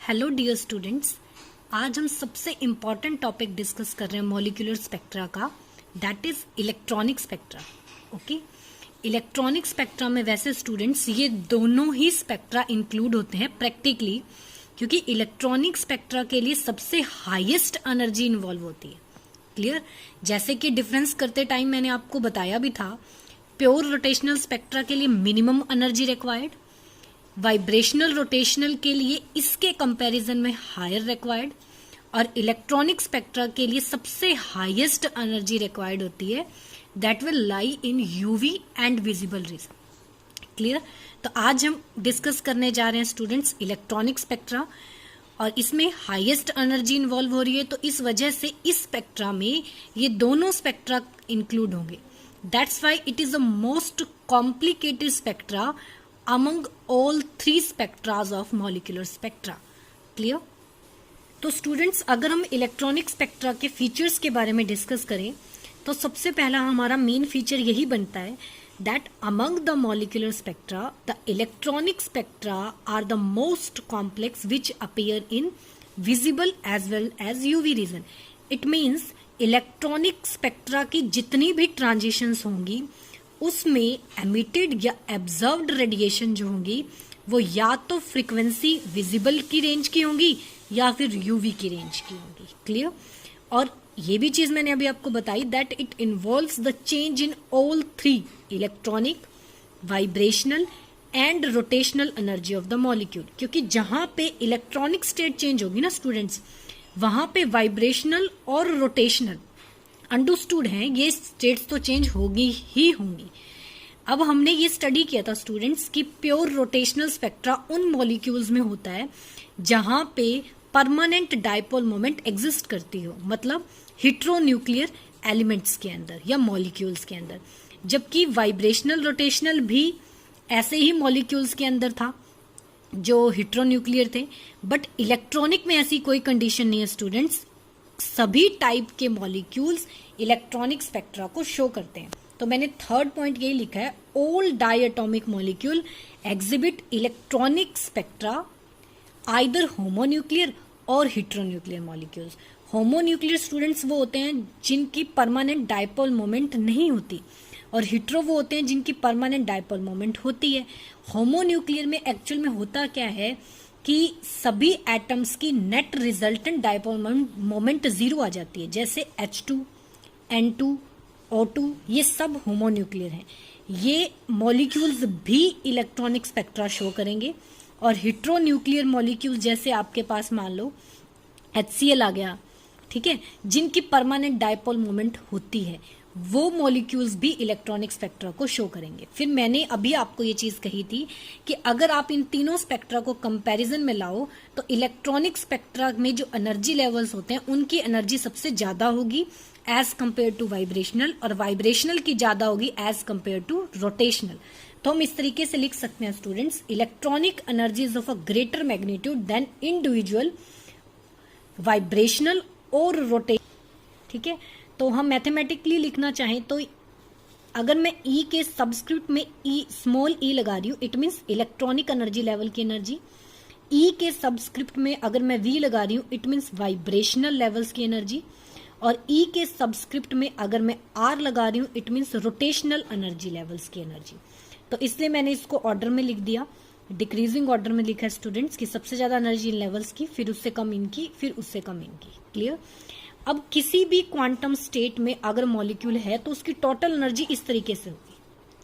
Hello dear students, आज हम सबसे इम्पॉर्टेंट टॉपिक डिस्कस कर रहे हैं मॉलिक्यूलर स्पेक्ट्रा का, that is electronic spectra. Okay, electronic spectra में वैसे स्टूडेंट्स ये दोनों ही स्पेक्ट्रा इंक्लूड होते हैं प्रैक्टिकली, क्योंकि इलेक्ट्रॉनिक स्पेक्ट्रा के लिए सबसे हाईएस्ट एनर्जी इन्वॉल्व होती है। क्लियर? जैसे कि डिफरेंस करते टाइम मैंने आपको बताया भी था, प्योर रोटेशनल स्पेक्ट्रा के लिए minimum energy required, vibrational rotational के लिए इसके कंपैरिजन में हायर रिक्वायर्ड, और इलेक्ट्रॉनिक स्पेक्ट्रा के लिए सबसे हाईएस्ट एनर्जी रिक्वायर्ड होती है, that will lie in UV and visible raise. Clear? तो आज हम डिस्कस करने जा रहे हैं स्टूडेंट्स इलेक्ट्रॉनिक स्पेक्ट्रा, और इसमें हाईएस्ट एनर्जी इन्वॉल्व हो रही है, तो इस वजह से इस स्पेक्ट्रा में ये दोनों स्पेक्ट्रा इंक्लूड होंगे। That's why it is the most complicated spectra among all three spectras of molecular spectra. Clear? तो स्टूडेंट्स, अगर हम इलेक्ट्रॉनिक स्पेक्ट्रा के फीचर्स के बारे में डिस्कस करें तो सबसे पहला हमारा मेन फीचर यही बनता है that among the molecular spectra the electronic spectra are the most complex which appear in visible as well as UV region. It means electronic spectra की जितनी भी ट्रांजिशंस होंगी उसमें एमिटेड या एब्जर्व्ड रेडिएशन जो होंगी वो या तो फ्रीक्वेंसी विजिबल की रेंज की होंगी या फिर यूवी की रेंज की होंगी। क्लियर? और ये भी चीज मैंने अभी आपको बताई that it involves the change in all three electronic, vibrational and rotational energy of the molecule. क्योंकि जहां पे इलेक्ट्रॉनिक स्टेट चेंज होगी ना स्टूडेंट्स, वहां पे वाइब्रेशनल और रोटेशनल अंडरस्टूड है, ये स्टेट्स तो चेंज होगी ही होंगी। अब हमने ये स्टडी किया था स्टूडेंट्स कि प्योर रोटेशनल स्पेक्ट्रा उन मॉलिक्यूल्स में होता है जहां पे परमानेंट डायपोल मोमेंट एग्जिस्ट करती हो, मतलब हेटेरोन्यूक्लियर एलिमेंट्स के अंदर या मॉलिक्यूल्स के अंदर। जबकि वाइब्रेशनल रोटेशनल भी ऐसे ही मॉलिक्यूल्स के अंदर था जो हेटेरोन्यूक्लियर थे, बट इलेक्ट्रॉनिक में ऐसी कोई कंडीशन नहीं है स्टूडेंट्स। सभी टाइप के मॉलिक्यूल्स इलेक्ट्रॉनिक स्पेक्ट्रा को शो करते हैं। तो मैंने थर्ड पॉइंट यही लिखा है, all diatomic molecule exhibit electronic spectra either homonuclear और हेटेरोन्यूक्लियर मॉलिक्यूल्स। होमोन्यूक्लियर स्टूडेंट्स वो होते हैं जिनकी परमानेंट डायपोल मोमेंट नहीं होती, और हेटेरो वो होते हैं जिनकी परमानेंट डायपोल मोमेंट होती है। होमोन्यूक्लियर में एक्चुअल में होता क्या है कि सभी एटम्स की net resultant dipole moment zero आ जाती है, जैसे H2, N2, O2, ये सब होमोन्यूक्लियर हैं। ये मॉलिक्यूल्स भी इलेक्ट्रॉनिक स्पेक्ट्रा शो करेंगे, और हेटेरोन्यूक्लियर मॉलिक्यूल जैसे आपके पास मान लो HCl आ गया, ठीक है, जिनकी परमानेंट डायपोल मोमेंट होती है, वो मॉलिक्यूल्स भी इलेक्ट्रॉनिक स्पेक्ट्रा को शो करेंगे। फिर मैंने अभी आपको ये चीज कही थी कि अगर आप इन तीनों स्पेक्ट्रा को कंपैरिजन में लाओ तो इलेक्ट्रॉनिक स्पेक्ट्रा में जो एनर्जी लेवल्स होते हैं उनकी एनर्जी सबसे ज्यादा होगी एज कंपेयर टू वाइब्रेशनल, और वाइब्रेशनल की ज्यादा होगी एज कंपेयर टू रोटेशनल। तो हम इस तरीके से लिख सकते हैं students, electronic energy is of a greater magnitude than individual vibrational और रोटेशनल। ठीक है? तो हम मैथमेटिकली लिखना चाहें तो अगर मैं E के सबस्क्रिप्ट में स्मॉल e लगा रही हूं, it means electronic energy level की एनर्जी। E के सबस्क्रिप्ट में अगर मैं V लगा रही हूं, इट मीन्स वाइब्रेशनल लेवल्स की एनर्जी। और E के सबस्क्रिप्ट में अगर मैं R लगा रही हूं, it means rotational energy levels की एनर्जी। तो इसलिए मैंने इसको ऑर्डर में लिख दिया, डिक्रीजिंग ऑर्डर में लिखा है स्टूडेंट्स की सबसे ज्यादा एनर्जी इन लेवल्स की, फिर उससे कम इनकी, फिर उससे कम इनकी। क्लियर? अब किसी भी क्वांटम स्टेट में अगर मॉलिक्यूल है तो उसकी टोटल एनर्जी इस तरीके से होगी।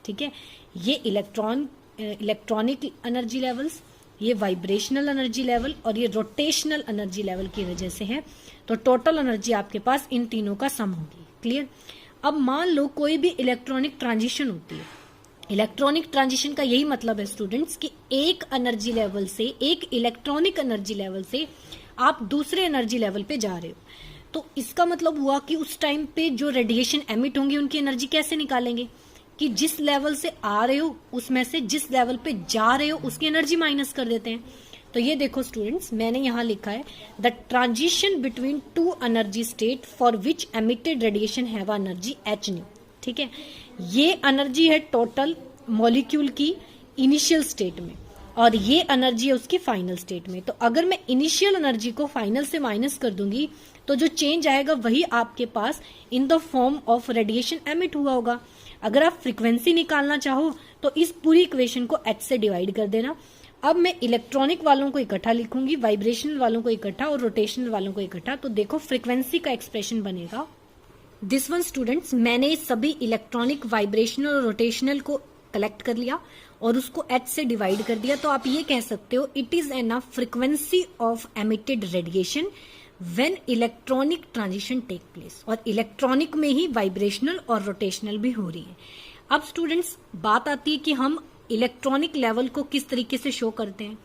ठीक है? ये इलेक्ट्रॉनिक एनर्जी लेवल्स, ये वाइब्रेशनल एनर्जी लेवल और ये रोटेशनल एनर्जी लेवल की वजह से है। तो टोटल एनर्जी आपके पास इन तीनों का सम होगी। क्लियर? अब मान लो कोई भी इलेक्ट्रॉनिक ट्रांजिशन होती है। इलेक्ट्रॉनिक ट्रांजिशन का यही मतलब है स्टूडेंट्स कि एक एनर्जी लेवल से, एक इलेक्ट्रॉनिक एनर्जी लेवल से आप दूसरे एनर्जी लेवल पे जा रहे हो। तो इसका मतलब हुआ कि उस टाइम पे जो रेडिएशन एमिट होंगे उनकी एनर्जी कैसे निकालेंगे, कि जिस लेवल से आ रहे हो उसमें से जिस लेवल पे जा रहे हो उसकी एनर्जी माइनस कर देते हैं। तो ये देखो स्टूडेंट्स, मैंने यहां लिखा है the transition between two energy state for which emitted radiation have energy h new. ठीक है? ये एनर्जी है टोटल मॉलिक्यूल की इनिशियल स्टेट में, और ये एनर्जी है उसकी फाइनल स्टेट में। तो अगर मैं इनिशियल एनर्जी को फाइनल से माइनस कर दूंगी तो जो चेंज आएगा वही आपके पास in the form of radiation emit हुआ होगा। अगर आप फ्रीक्वेंसी निकालना चाहो तो इस पूरी इक्वेशन को h से डिवाइड कर देना। अब मैं इलेक्ट्रॉनिक वालों को इकट्ठा लिखूंगी, वाइब्रेशनल वालों को इकट्ठा और रोटेशनल वालों को इकट्ठा। तो देखो फ्रीक्वेंसी का एक्सप्रेशन बनेगा दिस वन स्टूडेंट्स। मैंने सभी इलेक्ट्रॉनिक, वाइब्रेशनल और रोटेशनल को कलेक्ट कर लिया और उसको h से डिवाइड कर दिया। तो आप ये कह सकते हो it is an frequency of emitted radiation when electronic transition take place. और इलेक्ट्रॉनिक में ही वाइब्रेशनल और रोटेशनल भी हो रही है। अब स्टूडेंट्स बात आती है कि हम इलेक्ट्रॉनिक लेवल को किस तरीके से शो करते हैं।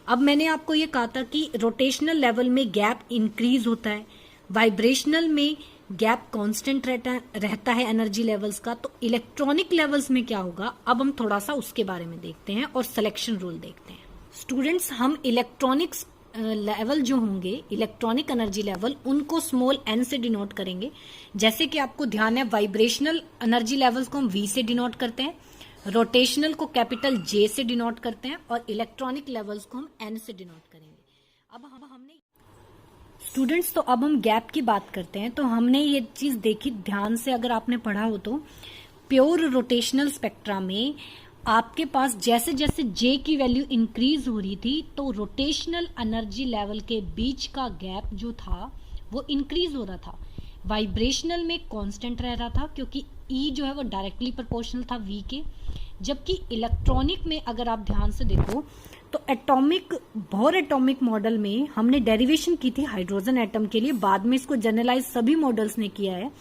अब मैंने आपको ये कहा था कि रोटेशनल लेवल में गैप इंक्रीज होता है, वाइब्रेशनल में गैप कांस्टेंट रहता है एनर्जी लेवल्स का। तो इलेक्ट्रॉनिक लेवल्स में क्या होगा, अब हम थोड़ा सा उसके बारे में देखते हैं और सिलेक्शन रूल देखते हैं। स्टूडेंट्स हम इलेक्ट्रॉनिक्स लेवल जो होंगे, इलेक्ट्रॉनिक एनर्जी लेवल, उनको स्मॉल n से डिनोट करेंगे। जैसे कि आपको ध्यान है वाइब्रेशनल एनर्जी लेवल्स को हम v से डिनोट करते हैं, रोटेशनल को कैपिटल J से डिनोट करते हैं और इलेक्ट्रॉनिक लेवल्स को हम n से डिनोट करेंगे। अब हमने स्टूडेंट्स तो अब हम गैप की बात करते हैं। तो हमने ये चीज देखी ध्यान से, अगर आपने पढ़ा हो तो प्योर रोटेशनल स्पेक्ट्रा में आपके पास जैसे जैसे J की वैल्यू इंक्रीज हो रही थी तो रोटेशनल एनर्जी लेवल के बीच का गैप जो था वो इंक्रीज हो रहा था। वाइब्रेशनल में कांस्टेंट रह रहा था क्योंकि E जो है वो डायरेक्टली प्रोपोर्शनल था V के। जबकि इलेक्ट्रॉनिक में अगर आप ध्यान से देखो तो बोर एटॉमिक मॉडल में हमने डेरिवेशन की थी हाइड्रोजन एटम के लिए, बाद में इसको जनरलाइज सभी मॉडल्स ने किया है,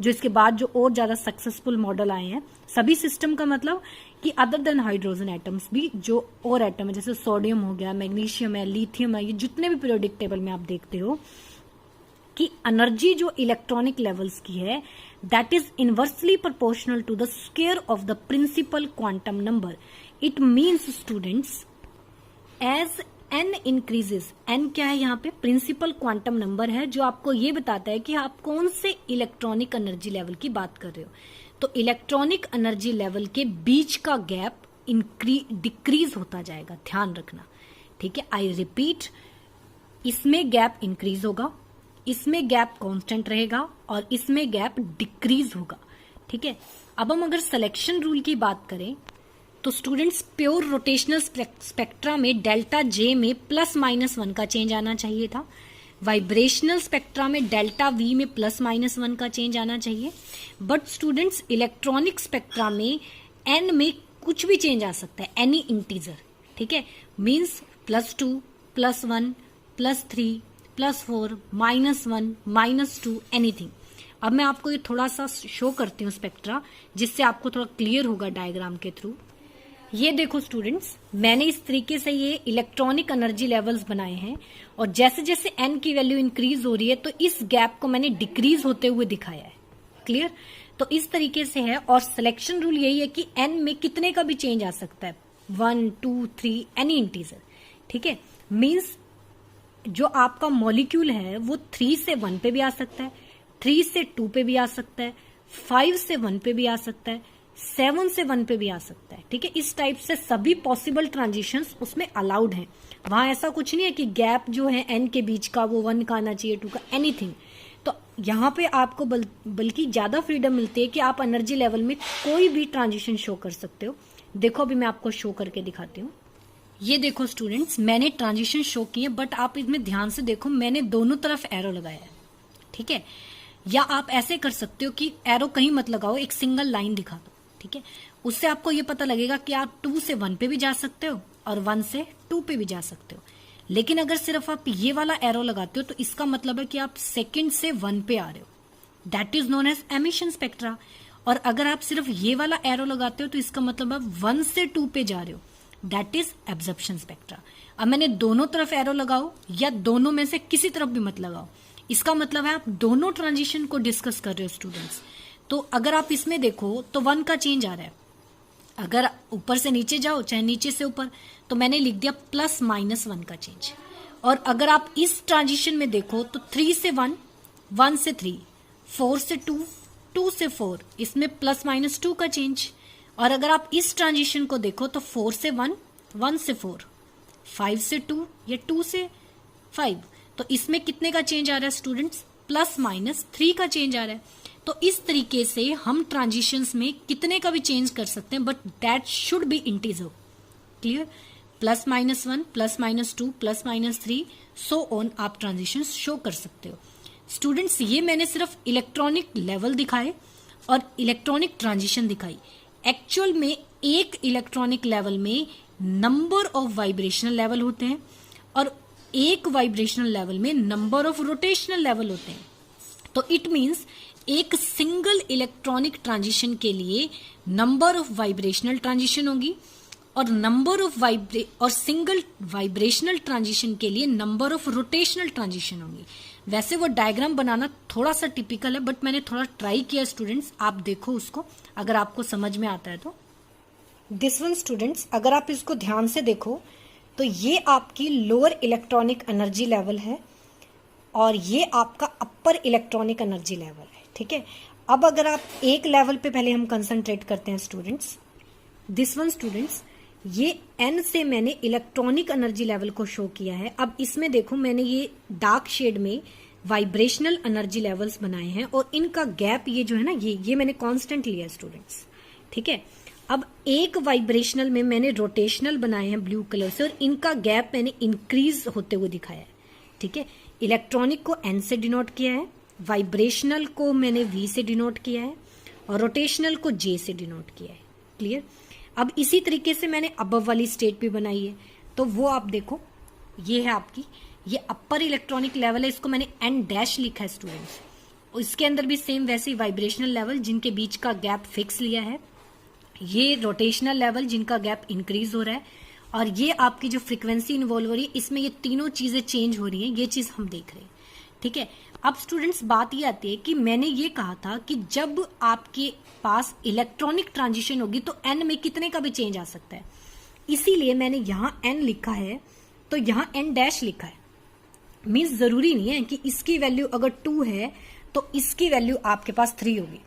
जो इसके बाद जो और ज्यादा सक्सेसफुल मॉडल आए हैं सभी सिस्टम का मतलब कि अदर देन हाइड्रोजन एटम्स भी जो और एटम है, जैसे सोडियम हो गया, मैग्नीशियम है, लिथियम है, ये जितने भी पीरियोडिक टेबल में आप देखते हो कि एनर्जी जो इलेक्ट्रॉनिक लेवल्स की है that is inversely proportional to the square of the principal quantum number. It means students as n increases, n क्या है यहाँ पे, प्रिंसिपल क्वांटम नंबर है जो आपको ये बताता है कि आप कौन से इलेक्ट्रॉनिक एनर्जी लेवल की बात कर रहे हो। तो इलेक्ट्रॉनिक एनर्जी लेवल के बीच का गैप डिक्रीज होता जाएगा, ध्यान रखना, ठीक है। आई रिपीट, इसमें गैप इंक्रीज होगा, इसमें गैप कांस्टेंट रहेगा और इसमें गैप डिक्रीज होगा, ठीक है। अब हम अगर सिलेक्शन रूल की बात करें तो स्टूडेंट्स प्योर रोटेशनल स्पेक्ट्रा में डेल्टा J में +-1 का चेंज आना चाहिए था। वाइब्रेशनल स्पेक्ट्रा में डेल्टा V में +-1 का चेंज आना चाहिए। बट स्टूडेंट्स इलेक्ट्रॉनिक स्पेक्ट्रा में n में कुछ भी चेंज आ सकता है, एनी इंटीजर, ठीक है। Means +2, +1, +3, +4, -1, -2, anything. अब मैं आपको ये थोड़ा सा शो करती हूँ स्पेक्ट्रा, जिससे आपको थोड़ा क्लियर होगा डायग्राम के थ्रू। ये देखो स्टूडेंट्स, मैंने इस तरीके से ये इलेक्ट्रॉनिक एनर्जी लेवल्स बनाए हैं और जैसे जैसे n की वैल्यू इंक्रीज हो रही है तो इस गैप को मैंने डिक्रीज होते हुए दिखाया है, क्लियर। तो इस तरीके से है और सिलेक्शन रूल यही है कि n में कितने का भी चेंज आ सकता है, 1, 2, 3, एनी इंटीजर, ठीक है। मीन्स जो आपका मॉलिक्यूल है वो 3 से 1 पे भी आ सकता है, 3 से 2 पे भी आ सकता है, 5 से 1 पे भी आ सकता है, 7 से 1 पे भी आ सकता है, ठीक है। इस टाइप से सभी पॉसिबल ट्रांजिशंस उसमें अलाउड हैं। वहां ऐसा कुछ नहीं है कि गैप जो है n के बीच का वो 1 का आना चाहिए, 2 का, एनीथिंग। तो यहाँ पे आपको बल्कि ज्यादा फ्रीडम मिलती है कि आप एनर्जी लेवल में कोई भी ट्रांजिशन शो कर सकते हो। देखो अभी मैं आपको शो करके दिखाती हूँ। ये देखो स्टूडेंट्स, मैंने ट्रांजिशन शो किए, बट आप इसमें ध्यान से देखो मैंने दोनों तरफ एरो लगाया है, ठीक है। या आप ऐसे कर सकते हो कि एरो कहीं मत लगाओ, एक सिंगल लाइन दिखा दो, ठीक है। उससे आपको ये पता लगेगा कि आप 2 से 1 पे भी जा सकते हो और 1 से 2 पे भी जा सकते हो। लेकिन अगर सिर्फ आप ये वाला एरो लगाते हो तो इसका मतलब है कि आप सेकंड से 1 पे आ रहे हो, that is known as emission spectra. और अगर आप सिर्फ ये वाला एरो लगाते हो तो इसका मतलब आप 1 से 2 पे जा रहे हो, दैट इज एब्जॉर्प्शन स्पेक्ट्रा। अब मैंने दोनों तरफ एरो लगाओ या दोनों में से किसी तरफ भी मत लगाओ, इसका मतलब है आप दोनों ट्रांजिशन को डिस्कस कर रहे हो स्टूडेंट्स। तो अगर आप इसमें देखो तो 1 का चेंज आ रहा है, अगर ऊपर से नीचे जाओ चाहे नीचे से ऊपर तो मैंने लिख दिया +-1 का चेंज। और अगर आप इस ट्रांजिशन में देखो तो 3 से 1, 1 से 3, 4 से 2, 2 से 4, इसमें +-2 का चेंज। और अगर आप इस ट्रांजिशन को देखो तो 4 से 1, 1 से 4, 5 से 2 या 2 से 5। तो इसमें कितने का चेंज आ रहा है स्टूडेंट्स? ±3 का चेंज आ रहा है। तो इस तरीके से हम ट्रांजिशंस में कितने का भी चेंज कर सकते हैं, but that should be integer. Clear? +-1, +-2, +-3, so on आप ट्रांजिशन शो कर सकते हो। स्टूडेंट्स, ये मैंने सिर्फ इलेक्ट्रॉनिक लेवल दिखाए और इलेक्ट्रॉनिक ट्रांजिशन दिखाई। एक्चुअल में एक इलेक्ट्रॉनिक लेवल में नंबर ऑफ वाइब्रेशनल लेवल होते हैं और एक वाइब्रेशनल लेवल में नंबर ऑफ रोटेशनल लेवल होते हैं। तो इट मीन्स एक सिंगल इलेक्ट्रॉनिक ट्रांजिशन के लिए नंबर ऑफ वाइब्रेशनल ट्रांजिशन होगी और नंबर ऑफ और सिंगल वाइब्रेशनल ट्रांजिशन के लिए नंबर ऑफ रोटेशनल ट्रांजिशन होंगी। वैसे वो डायग्राम बनाना थोड़ा सा टिपिकल है, बट मैंने थोड़ा ट्राई किया स्टूडेंट्स, आप देखो उसको अगर आपको समझ में आता है तो। दिस वन स्टूडेंट्स, अगर आप इसको ध्यान से देखो तो ये आपकी लोअर इलेक्ट्रॉनिक एनर्जी लेवल है और ये आपका अपर इलेक्ट्रॉनिक एनर्जी लेवल है। ठीक है, अब अगर आप एक लेवल पे पहले हम कंसंट्रेट करते हैं स्टूडेंट्स। दिस वन स्टूडेंट्स, ये N से मैंने इलेक्ट्रॉनिक एनर्जी लेवल को शो किया है। अब इसमें देखो मैंने ये डार्क शेड में वाइब्रेशनल एनर्जी लेवल्स बनाए हैं और इनका गैप ये जो है ना, ये मैंने कांस्टेंट लिया है स्टूडेंट्स। ठीक है, अब एक वाइब्रेशनल में मैंने रोटेशनल बनाए हैं ब्लू कलर से और इनका गैप मैंने इंक्रीज होते हुए दिखाया है। ठीक है, इलेक्ट्रॉनिक को N से डिनोट किया है, वाइब्रेशनल को मैंने V से डिनोट किया है और रोटेशनल को J से डिनोट किया है। क्लियर? अब इसी तरीके से मैंने अबव वाली स्टेट भी बनाई है, तो वो आप देखो, ये है आपकी, ये अपर इलेक्ट्रॉनिक लेवल है, इसको मैंने N' लिखा है स्टूडेंट्स। इसके अंदर भी सेम वैसे ही वाइब्रेशनल लेवल जिनके बीच का गैप फिक्स लिया है, ये रोटेशनल लेवल जिनका गैप इंक्रीज हो रहा है और ये आपकी जो फ्रीक्वेंसी इन्वॉल्व हो रही है, इसमें ये तीनों चीजें चेंज हो रही हैं, ये चीज हम देख रहे हैं। ठीक है, अब स्टूडेंट्स बात ये आती है कि मैंने ये कहा था कि जब आपके पास इलेक्ट्रॉनिक ट्रांजिशन होगी तो N में कितने का भी चेंज आ सकता है, इसीलिए मैंने यहाँ N लिखा है तो यहाँ N' लिखा है। मीन्स जरूरी नहीं है कि इसकी वैल्यू अगर 2 है तो इसकी वैल्यू आपके पास 3 होगी।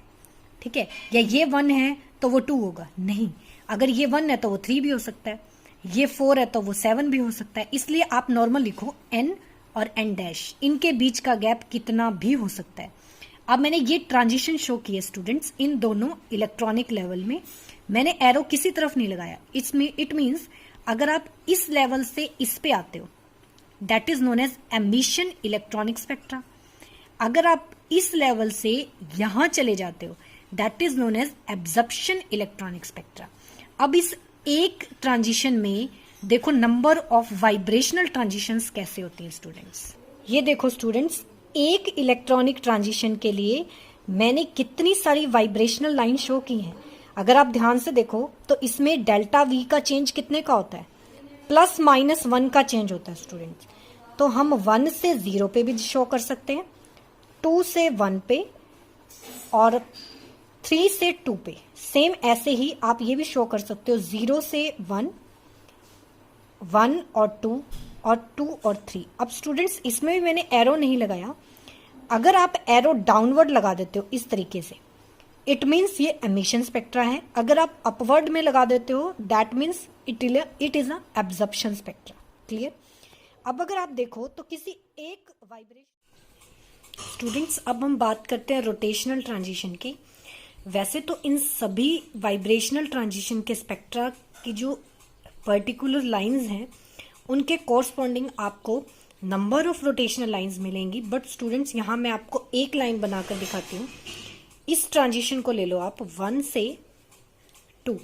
ठीक है, या ये 1 है तो वो 2 होगा, नहीं, अगर ये 1 है तो वो 3 भी हो सकता है, ये 4 है तो वो 7 भी हो सकता है। इसलिए आप नॉर्मल लिखो N और N', इनके बीच का गैप कितना भी हो सकता है। अब मैंने ये ट्रांजिशन शो किए स्टूडेंट्स इन दोनों इलेक्ट्रॉनिक लेवल में, मैंने एरो किसी तरफ नहीं लगाया। इसमें इट मीन्स अगर आप इस लेवल से इस पे आते हो that is known as emission electronic spectra, अगर आप इस लेवल से यहां चले जाते हो that is known as absorption electronic spectra. अब इस एक ट्रांजिशन में देखो नंबर ऑफ वाइब्रेशनल ट्रांजिशंस कैसे होती हैं स्टूडेंट्स। ये देखो स्टूडेंट्स, एक इलेक्ट्रॉनिक ट्रांजिशन के लिए मैंने कितनी सारी वाइब्रेशनल लाइन शो की हैं। अगर आप ध्यान से देखो तो इसमें डेल्टा V का चेंज कितने का होता है? +-1 का चेंज होता है स्टूडेंट्स। तो हम 1 से 0 पे भी शो कर सकते हैं, 2 से 1 पे और 3 से 2 पे। सेम ऐसे ही आप ये भी शो कर सकते हो 0 से 1, 1 और 2 और 2 और 3। अब स्टूडेंट्स इसमें भी मैंने एरो नहीं लगाया, अगर आप एरो डाउनवर्ड लगा देते हो इस तरीके से इट मीन्स ये एमिशन स्पेक्ट्रा है, अगर आप अपवर्ड में लगा देते हो that means it is a absorption spectra. Clear? अब अगर आप देखो तो किसी एक वाइब्रेशन स्टूडेंट्स, अब हम बात करते हैं रोटेशनल ट्रांजिशन की। वैसे तो इन सभी वाइब्रेशनल ट्रांजिशन के स्पेक्ट्रा की जो पर्टिकुलर लाइंस हैं उनके कोरस्पॉन्डिंग आपको नंबर ऑफ रोटेशनल लाइंस मिलेंगी, बट स्टूडेंट्स यहाँ मैं आपको एक लाइन बनाकर दिखाती हूँ। इस ट्रांजिशन को ले लो आप 1 से 2,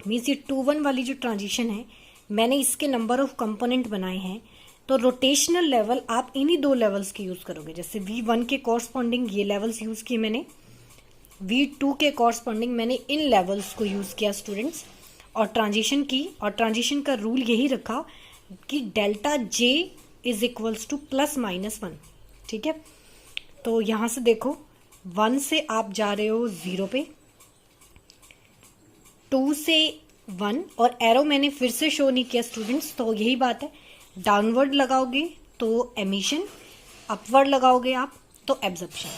मीन्स ये 2-1 वाली जो ट्रांजिशन है मैंने इसके नंबर ऑफ कंपोनेंट बनाए हैं, तो रोटेशनल लेवल आप इन्हीं 2 लेवल्स के यूज करोगे। जैसे V1 के कॉरस्पॉन्डिंग ये लेवल्स यूज किए मैंने, V2 के कॉरस्पॉन्डिंग मैंने इन लेवल्स को यूज किया स्टूडेंट्स, और ट्रांजिशन की, और ट्रांजिशन का रूल यही रखा कि delta J is equals to +-1। ठीक है, तो यहां से देखो 1 से आप जा रहे हो 0 पे, 2 से 1, और एरो मैंने फिर से शो नहीं किया स्टूडेंट्स, तो यही बात है, डाउनवर्ड लगाओगे तो एमिशन, अपवर्ड लगाओगे आप तो एब्जॉर्प्शन।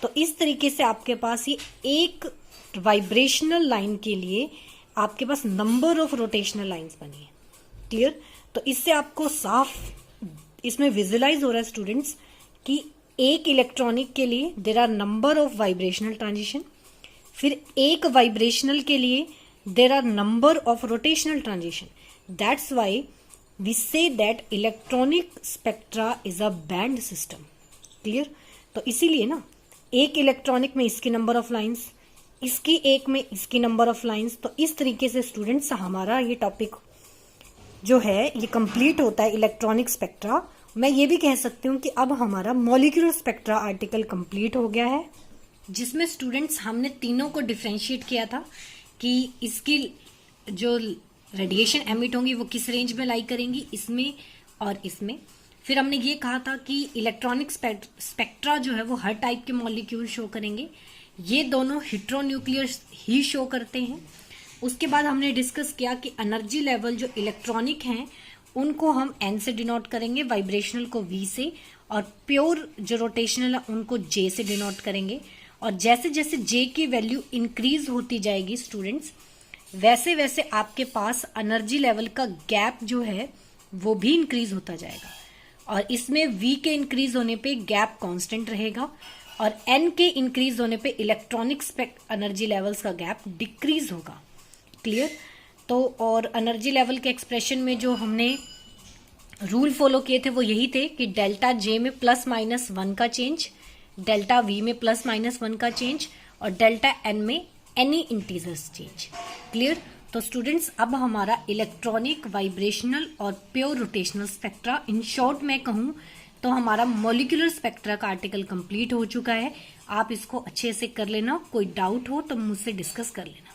तो इस तरीके से आपके पास ये एक वाइब्रेशनल लाइन के लिए आपके पास नंबर ऑफ रोटेशनल लाइंस बनी है। क्लियर? तो इससे आपको साफ इसमें विजुअलाइज हो रहा है स्टूडेंट्स कि एक इलेक्ट्रॉनिक के लिए there are number of vibrational transition, फिर एक वाइब्रेशनल के लिए there are number of rotational transition. That's why we say that electronic spectra is a band system. Clear? तो इसीलिए ना एक इलेक्ट्रॉनिक में इसकी नंबर ऑफ लाइंस, इसकी एक में इसकी नंबर ऑफ लाइंस. तो इस तरीके से स्टूडेंट्स हमारा ये टॉपिक जो है ये कंप्लीट होता है इलेक्ट्रॉनिक स्पेक्ट्रा. मैं ये भी कह सकती हूँ कि अब हमारा मॉलिक्यूलर स्पेक्ट्रा आर्टिकल कंप्लीट हो गया है, जिसमें स्टूडेंट्स हमने तीनों को डिफ्रेंशिएट किया था कि इसकी जो रेडिएशन एमिट होंगी वो किस रेंज में लाई करेंगी, इसमें और इसमें. फिर हमने ये कहा था कि इलेक्ट्रॉनिक स्पेक्ट्रा जो है वो हर टाइप के मॉलिक्यूल शो करेंगे, ये दोनों हेटेरोन्यूक्लियर ही शो करते हैं. उसके बाद हमने डिस्कस किया कि एनर्जी लेवल जो इलेक्ट्रॉनिक हैं उनको हम एन से डिनोट करेंगे, वाइब्रेशनल को वी से, और प्योर जो रोटेशनल है उनको जे से डिनोट करेंगे. और जैसे जैसे जे की वैल्यू इंक्रीज होती जाएगी स्टूडेंट्स, वैसे वैसे आपके पास एनर्जी लेवल का गैप जो है वो भी इंक्रीज होता जाएगा. और इसमें वी के इंक्रीज होने पे गैप कांस्टेंट रहेगा, और एन के इंक्रीज होने पे इलेक्ट्रॉनिक एनर्जी लेवल्स का गैप डिक्रीज होगा. क्लियर? तो और एनर्जी लेवल के एक्सप्रेशन में जो हमने रूल फॉलो किए थे वो यही थे कि डेल्टा जे में +-1 का चेंज, डेल्टा वी में +-1 का चेंज, और डेल्टा एन में एनी इंटीजर्स चेंज. क्लियर? तो स्टूडेंट्स अब हमारा इलेक्ट्रॉनिक, वाइब्रेशनल और pure rotational spectra, in short में कहूँ तो हमारा मॉलिक्यूलर स्पेक्ट्रा का आर्टिकल कंप्लीट हो चुका है. आप इसको अच्छे से कर लेना, कोई डाउट हो तो मुझसे डिस्कस कर लेना.